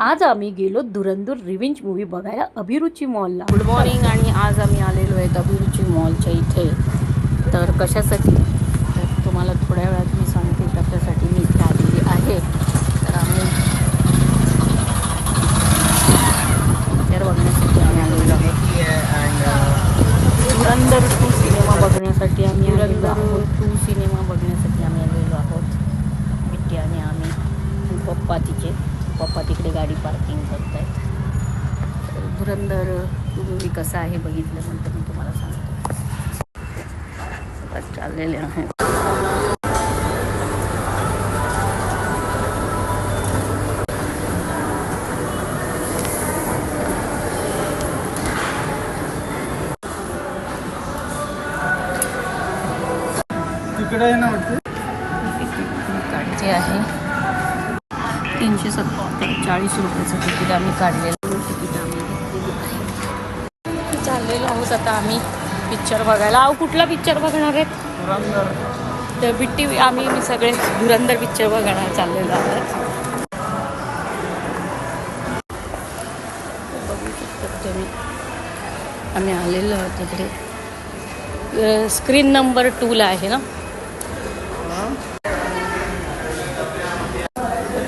आज आम्ही गेलो धुरंधर रिव्हेंज मूवी बघायला अभिरुची मॉलला. Good morning. आणि आज आम्ही आलेलो आहे अभिरुची मॉलच्या इथे. तर कशासाठी तर तुम्हाला थोड्या वेळात मी सांगते कशासाठी मी इथे आलेली आहे. तर आम्ही पिक्चर बघण्यासाठी आलेलो आहोत. धुरंधर 2 सिनेमा बघण्यासाठी आम्ही आलेलो आहोत. बिट्टी आणि आम्ही पप्पा पप्पा तिकडे गाडी पार्किंग करत आहेत. धुरंधर मूवी कसा आहे बघितलं नंतर मी तुम्हाला सांगतो. चाललेले आहे. तिकडे आहे ना वाटतं. काढचे आहे 340 रुपयाचं तिकीट आम्ही काढलेलं. तिकीट आम्ही चाललेलो आहोत आता आम्ही पिक्चर बघायला. कुठला पिक्चर बघणार आहेत? धुरंधर. तर बिट्टी मी सगळे धुरंधर पिक्चर बघायला चाललेलो आहोत. बघू शकतात तुम्ही आम्ही आलेलो आहोत तिकडे. स्क्रीन नंबर 2ला आहे ना.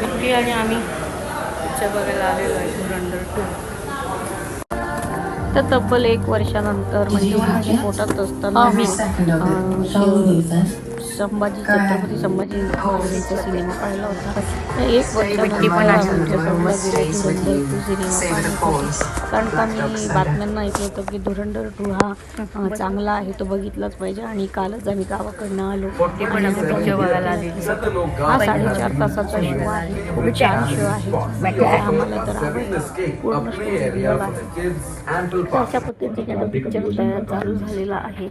बिट्टी आणि आम्ही पिक्चर बघायला आलेलो आहे धुरंधर 2. तर तब्बल 1 वर्षानंतर म्हणजे माझ्या पोटात असताना आम्ही छत्रपती संभाजी महाराजांचा सिनेमा पाहिला होता. तर 1 वर्षानंतर कारण का मी बातम्यांना ऐकलं होतं की धुरंधर 2 हा चांगला आहे, तो बघितलाच पाहिजे. आणि कालच आम्ही गावाकडनं आलो. हा 4.5 तासाचा शो आहे. खूप छान शो आहे. आम्हाला तर आवडलं. पूर्ण रिअल आहे. अशा पद्धतीने पिक्चर चालू झालेला आहे.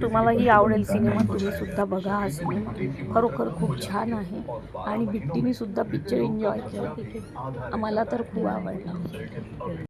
तुम्हालाही आवडेल सिनेमा. तुम्ही सुद्धा बघा हा सिनेमा. खरोखर खूप छान आहे. आणि बिट्टीने सुद्धा पिक्चर एन्जॉय केला. आम्हाला तर खूप आवडला.